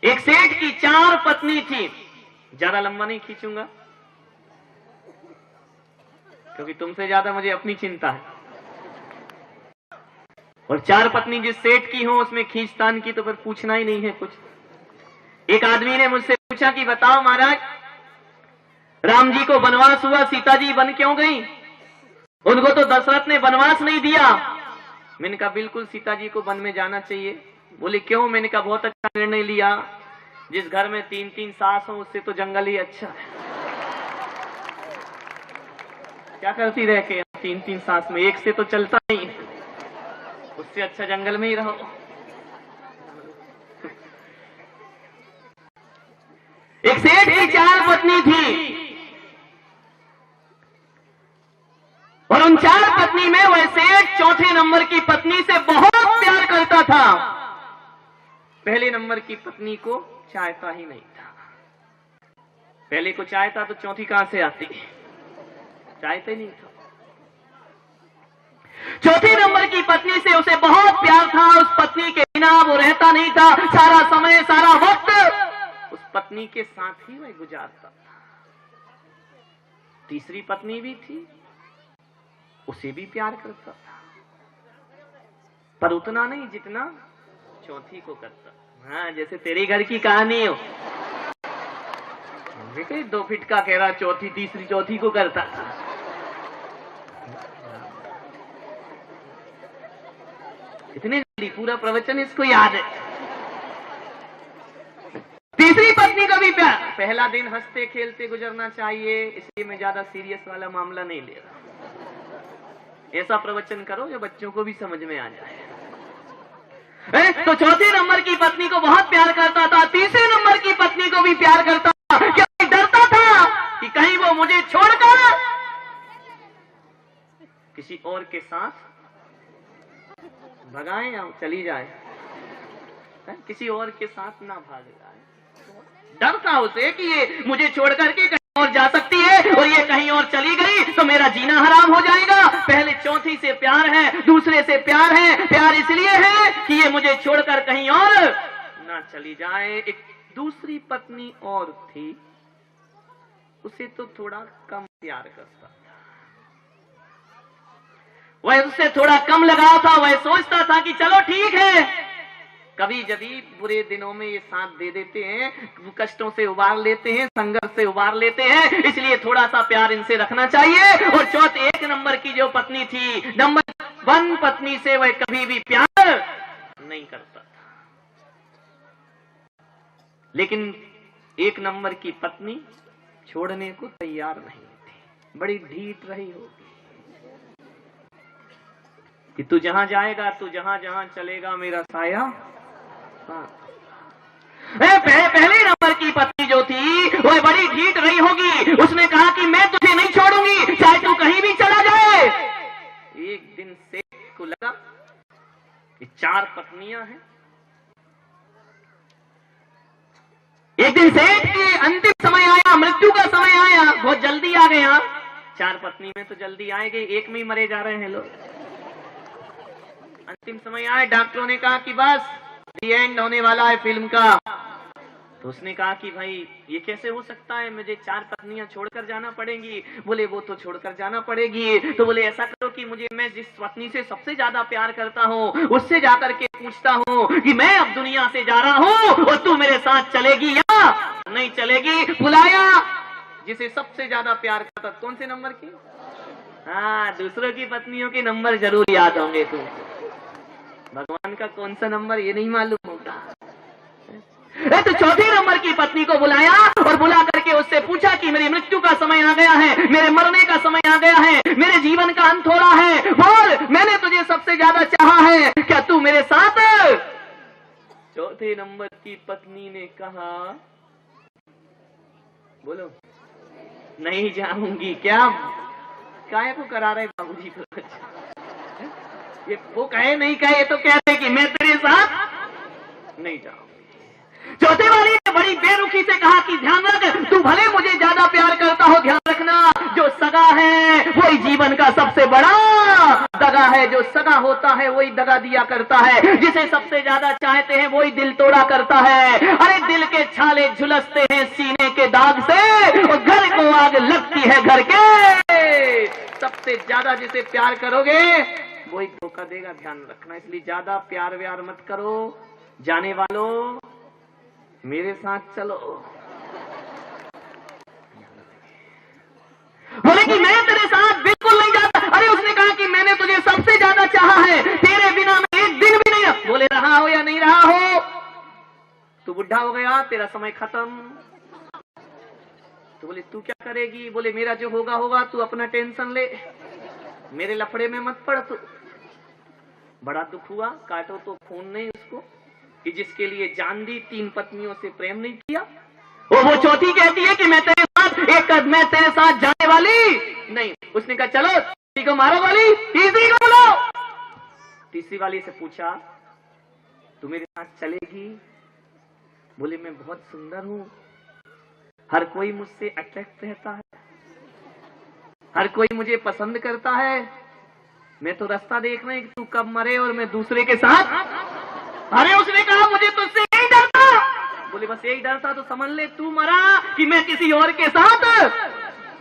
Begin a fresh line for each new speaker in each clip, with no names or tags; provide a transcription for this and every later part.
एक सेठ की 4 पत्नी थी। ज्यादा लंबा नहीं खींचूंगा क्योंकि तुमसे ज्यादा मुझे अपनी चिंता है, और 4 पत्नी जिस सेठ की हो उसमें खींचतान की तो फिर पूछना ही नहीं है कुछ। एक आदमी ने मुझसे पूछा कि बताओ महाराज, राम जी को वनवास हुआ, सीता जी वन क्यों गई? उनको तो दशरथ ने वनवास नहीं दिया। मैंने कहा बिल्कुल सीता जी को वन में जाना चाहिए। बोले क्यों? मैंने कहा बहुत अच्छा निर्णय लिया, जिस घर में 3-3 सास हो उससे तो जंगल ही अच्छा है। क्या करती रह के 3-3 सास में, एक से तो चलता नहीं, उससे अच्छा जंगल में ही रहो। एक सेठ की 4 पत्नी थी और उन 4 पत्नी में वह सेठ चौथे नंबर की पत्नी से बहुत प्यार करता था। पहले नंबर की पत्नी को चाहता ही नहीं था। पहले को चाहता तो चौथी कहां से आती? चाहते नहीं था। चौथे नंबर की पत्नी से उसे बहुत प्यार था। उस पत्नी के बिना वो रहता नहीं था। सारा समय, सारा वक्त उस पत्नी के साथ ही वह गुजारता था। तीसरी पत्नी भी थी, उसे भी प्यार करता था, पर उतना नहीं जितना चौथी को करता। हाँ, जैसे तेरे घर की कहानी हो, 2 फीट का कह रहा चौथी, तीसरी चौथी को करता था। इतने जल्दी पूरा प्रवचन इसको याद है। तीसरी पत्नी का भी प्यार। पहला दिन हंसते खेलते गुजरना चाहिए, इसलिए मैं ज्यादा सीरियस वाला मामला नहीं ले रहा। ऐसा प्रवचन करो जो बच्चों को भी समझ में आ जाए। तो चौथे नंबर की पत्नी को बहुत प्यार करता था, तीसरे नंबर की पत्नी को भी प्यार करता था, क्योंकि डरता था कि कहीं वो मुझे छोड़कर किसी और के साथ भगाए या चली जाए, किसी और के साथ ना भाग जाए। डर था उसे कि ये मुझे छोड़ करके कहीं और जा सकती है और ये कहीं और चली गई तो मेरा जीना हराम हो जाएगा। पहले चौथी से प्यार है, दूसरे से प्यार है। प्यार इसलिए है कि ये मुझे छोड़कर कहीं और ना चली जाए। एक दूसरी पत्नी और थी, उसे तो थोड़ा कम प्यार करता था, वह उससे थोड़ा कम लगाव था। वह सोचता था कि चलो ठीक है, कभी जभी बुरे दिनों में ये साथ दे देते हैं, कष्टों से उबार लेते हैं, संघर्ष से उबार लेते हैं, इसलिए थोड़ा सा प्यार इनसे रखना चाहिए। और चौथे 1 नंबर की जो पत्नी थी, नंबर 1 पत्नी से वह कभी भी प्यार नहीं करता था। लेकिन 1 नंबर की पत्नी छोड़ने को तैयार नहीं थी। बड़ी ढीठ रही होगी कि तू जहां जाएगा, तू जहां जहां चलेगा मेरा साया। पहले नंबर की पत्नी जो थी वह बड़ी ढीठ रही होगी। उसने कहा कि मैं तुझे नहीं छोड़ूंगी, चाहे तू कहीं भी चला जाए। एक दिन सेठ को लगा कि 4 पत्नियां हैं। एक दिन सेठ के अंतिम समय आया, मृत्यु का समय आया, बहुत जल्दी आ गया। 4 पत्नी में तो जल्दी आएगी, 1 में ही मरे जा रहे हैं लोग। अंतिम समय आए, डॉक्टरों ने कहा कि बस दी एंड होने वाला है फिल्म का। तो उसने कहा कि भाई ये कैसे हो सकता है, मुझे 4 पत्नियां छोड़कर जाना पड़ेंगी। बोले वो तो छोड़कर जाना पड़ेगी। तो बोले ऐसा करो कि मैं जिस पत्नी से सबसे ज्यादा प्यार करता हूँ उससे जाकर के पूछता हूँ कि मैं अब दुनिया से जा रहा हूँ और तू मेरे साथ चलेगी या नहीं चलेगी। बुलाया जिसे सबसे ज्यादा प्यार करता। कौन से नंबर की? हाँ, दूसरों की पत्नियों के नंबर जरूर याद होंगे तुमको। भगवान का कौन सा नंबर ये नहीं मालूम होगा। तो चौथे नंबर की पत्नी को बुलाया और बुला करके उससे पूछा कि मेरी मृत्यु का समय आ गया है, मेरे मरने का समय आ गया है, मेरे जीवन का अंत हो रहा है। बोल, मैंने तुझे सबसे ज्यादा चाहा है, क्या तू मेरे साथ? चौथे नंबर की पत्नी ने कहा, बोलो, नहीं जाऊंगी। क्या काहे को करा रहे बाबूजी को? ये वो कहे नहीं कहे तो कहते कि मैं तेरे साथ नहीं जाऊंगी। चौथे वाली ने बड़ी बेरुखी से कहा कि ध्यान रख, तू भले मुझे ज्यादा प्यार करता हो, ध्यान रखना जो सगा है वही जीवन का सबसे बड़ा दगा है, जो सगा होता है वही दगा दिया करता है, जिसे सबसे ज्यादा चाहते हैं वही दिल तोड़ा करता है। अरे दिल के छाले झुलसते हैं सीने के दाग से, और घर को आग लगती है घर के। सबसे ज्यादा जिसे प्यार करोगे वही धोखा देगा, ध्यान रखना। इसलिए ज्यादा प्यार व्यार मत करो। जाने वालों मेरे साथ चलो। बोले कि मैं तेरे साथ बिल्कुल नहीं जाता। अरे उसने कहा कि मैंने तुझे सबसे ज्यादा चाहा है, तेरे बिना मैं एक दिन भी नहीं। बोले रहा हो या नहीं रहा हो, तू बुढ़ा हो गया, तेरा समय खत्म। तो बोले तू क्या करेगी? बोले मेरा जो होगा होगा, तू अपना टेंशन ले, मेरे लफड़े में मत पड़ तू। बड़ा दुख हुआ, काटो तो फोन नहीं उसको कि जिसके लिए जान दी, 3 पत्नियों से प्रेम नहीं किया। वो चौथी कहती है कि मैं तेरे साथ मैं तेरे साथ जाने वाली नहीं। उसने कहा चलो तीसरी को मारो वाली, तीसरी को बोलो। तीसरी वाली से पूछा तू मेरे साथ चलेगी? बोले मैं बहुत सुंदर हूं, हर कोई मुझसे अट्रैक्ट रहता है, हर कोई मुझे पसंद करता है। मैं तो रास्ता देख रहा हूं कि तू कब मरे और मैं दूसरे के साथ। अरे उसने कहा मुझे तुझसे यही डर था। बोले बस यही डर था तो समझ ले तू मरा कि मैं किसी और के साथ।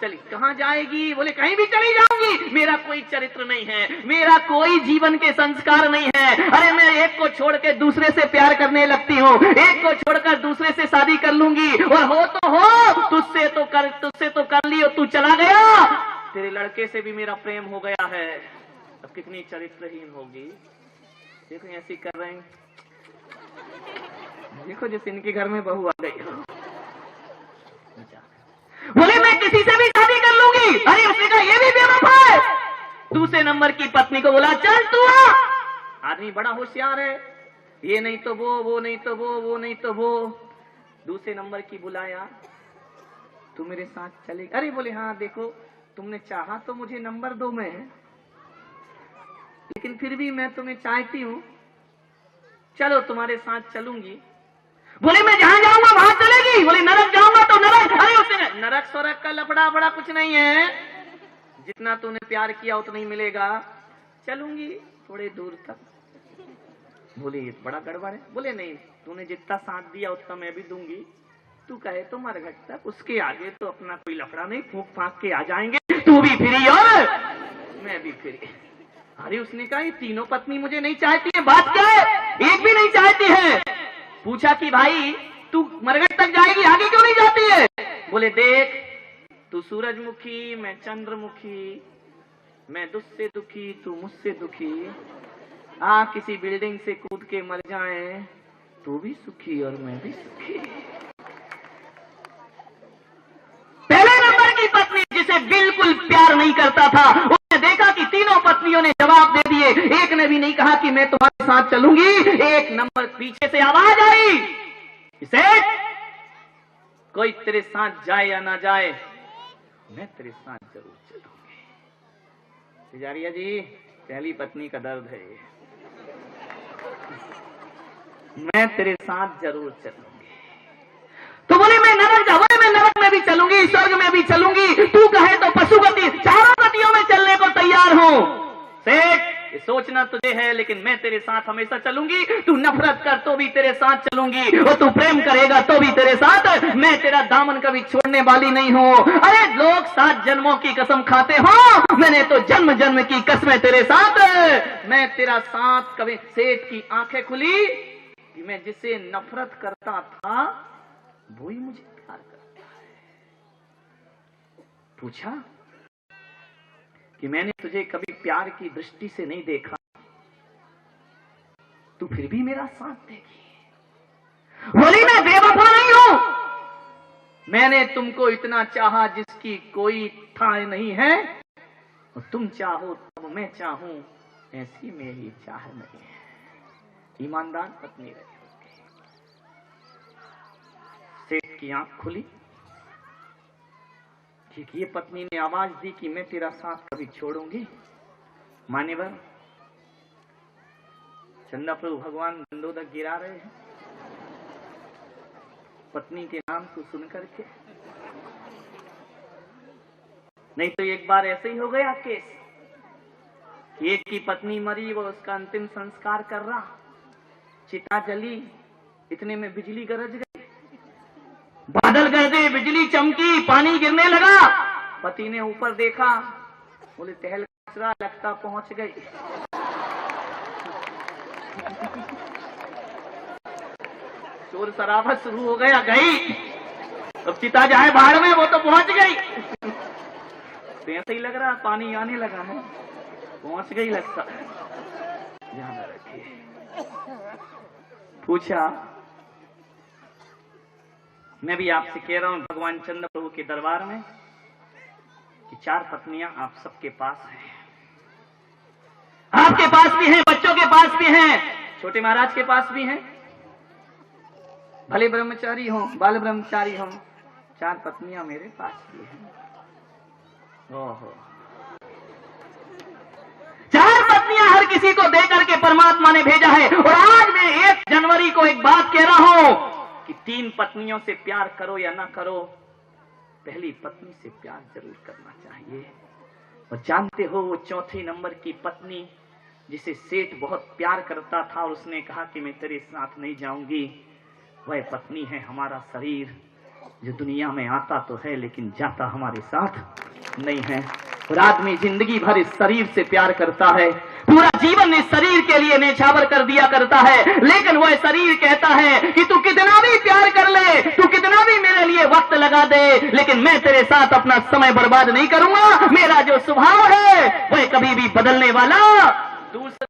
चली कहां जाएगी? बोले कहीं भी चली जाऊंगी, मेरा कोई चरित्र नहीं है, मेरा कोई जीवन के संस्कार नहीं है। अरे मैं एक को छोड़ के दूसरे से प्यार करने लगती हूँ, एक को छोड़कर दूसरे से शादी कर लूंगी, और हो तो हो, तुझसे तो कर ली और तू चला गया। तेरे लड़के से भी मेरा प्रेम हो गया है। अब कितनी चरित्रहीन होगी। देखो ऐसी कर रहे हैं, देखो जैसे इनके घर में बहू आ गई हो। बोले मैं किसी से भी शादी कर लूंगी। अरे उसने कहा ये भी बेवफा है। दूसरे नंबर की पत्नी को बोला चल तू आ। आदमी बड़ा होशियार है, ये नहीं तो वो नहीं तो वो नहीं तो वो। दूसरे नंबर की बुलाया, तू मेरे साथ चलेगी? अरे बोले हाँ देखो तुमने चाहा तो मुझे नंबर 2 में है, लेकिन फिर भी मैं तुम्हें चाहती हूँ, चलो तुम्हारे साथ चलूंगी। बोले मैं जहां जाऊंगा वहां चलेगी? बोले नरक जाऊंगा तो नरक। अरे उसने नरक स्वरक का लफड़ा बड़ा कुछ नहीं है, जितना तूने प्यार किया उतना ही मिलेगा, चलूंगी थोड़े दूर तक। बोले ये बड़ा गड़बड़ है। बोले नहीं तूने जितना साथ दिया उतना मैं भी दूंगी, तू कहे तो मरघट तक, उसके आगे तो अपना कोई लफड़ा नहीं, फूंक फांक के आ जाएंगे, तू भी फ्री और मैं भी फ्री। अरे उसने कहा ये तीनों पत्नी मुझे नहीं चाहती है, बात क्या है? एक भी नहीं चाहती है। पूछा कि भाई तू मरघट तक जाएगी, आगे क्यों नहीं जाती है? बोले देख तू सूरजमुखी, मैं चंद्रमुखी, मैं तुझसे दुखी, तू मुझसे दुखी, किसी बिल्डिंग से कूद के मर जाए, तू भी सुखी और मैं भी सुखी। पहले नंबर की पत्नी जिसे बिल्कुल प्यार नहीं करता था, उसने देखा कि तीनों पत्नियों ने जवाब दे दिए, एक ने भी नहीं कहा कि मैं तुम्हारे साथ चलूंगी। एक नंबर पीछे से आवाज आई, इसे कोई तेरे साथ जाए या ना जाए, मैं तेरे साथ जरूर चलूंगी। पुजारिया जी पहली पत्नी का दर्द है, मैं तेरे साथ जरूर चलूंगी। तो बोले मैं नरक जाऊंगी, मैं नरक में भी चलूंगी, स्वर्ग में भी चलूंगी, तू कहे तो पशुपति, चारों गतियों में चलने को तैयार हूं। सेठ ये सोचना तुझे है, लेकिन मैं तेरे साथ हमेशा चलूंगी। तू नफरत कर तो भी तेरे साथ चलूंगी, और तू प्रेम करेगा तो भी तेरे साथ। मैं तेरा दामन कभी छोड़ने वाली नहीं हूं। अरे लोग 7 जन्मों की कसम खाते हो, मैंने तो जन्म जन्म की कसमें तेरे साथ। मैं तेरा साथ कभी। सेठ की आंखें खुली कि मैं जिसे नफरत करता था वही मुझे प्यार करता है। पूछा कि मैंने तुझे कभी प्यार की दृष्टि से नहीं देखा, तू फिर भी मेरा साथ देगी। बोली मैं बेवफा नहीं हूं, मैंने तुमको इतना चाहा जिसकी कोई ठाह नहीं है, और तुम चाहो तब मैं चाहूं, ऐसी मेरी चाह नहीं है। ईमानदार पत्नी रही होगी। सेठ की आंख खुली कि ये पत्नी ने आवाज दी कि मैं तेरा साथ कभी छोड़ूंगी। मान्यवर चंदा प्रभु भगवान दंडोदक गिरा रहे हैं पत्नी के नाम को सुन करके। नहीं तो एक बार ऐसे ही हो गया केस एक की पत्नी मरी, वो उसका अंतिम संस्कार कर रहा, चिता जली, इतने में बिजली गरज गई, बादल गरजे, बिजली चमकी, पानी गिरने लगा। पति ने ऊपर देखा, बोले टहल कचरा लगता पहुंच गई। शोर शराबा शुरू हो गया, गई, अब चिता जाए बाहर में, वो तो पहुंच गई। तो ऐसा ही लग रहा, पानी आने लगा है, पहुंच गई लगता। ध्यान रखिए। पूछा, मैं भी आपसे कह रहा हूं भगवान चंद्र प्रभु के दरबार में कि 4 पत्नियां आप सबके पास हैं, आपके पास भी हैं, बच्चों के पास भी हैं, छोटे महाराज के पास भी हैं, भले ब्रह्मचारी हो, बाल ब्रह्मचारी हो, 4 पत्नियां मेरे पास भी हैं। ओहो, 4 पत्नियां हर किसी को देकर के परमात्मा ने भेजा है। और आज मैं 1 जनवरी को एक बात कह रहा हूं कि 3 पत्नियों से प्यार करो या ना करो, पहली पत्नी से प्यार जरूर करना चाहिए। और जानते हो वो 4 नंबर की पत्नी जिसे सेठ बहुत प्यार करता था और उसने कहा कि मैं तेरे साथ नहीं जाऊंगी, वह पत्नी है हमारा शरीर, जो दुनिया में आता तो है लेकिन जाता हमारे साथ नहीं है। और आदमी जिंदगी भर इस शरीर से प्यार करता है, पूरा जीवन इस शरीर के लिए न्यौछावर कर दिया करता है, लेकिन वह शरीर कहता है कि तू कितना भी प्यार कर ले, तू कितना भी मेरे लिए वक्त लगा दे, लेकिन मैं तेरे साथ अपना समय बर्बाद नहीं करूंगा। मेरा जो स्वभाव है वह कभी भी बदलने वाला दूसरा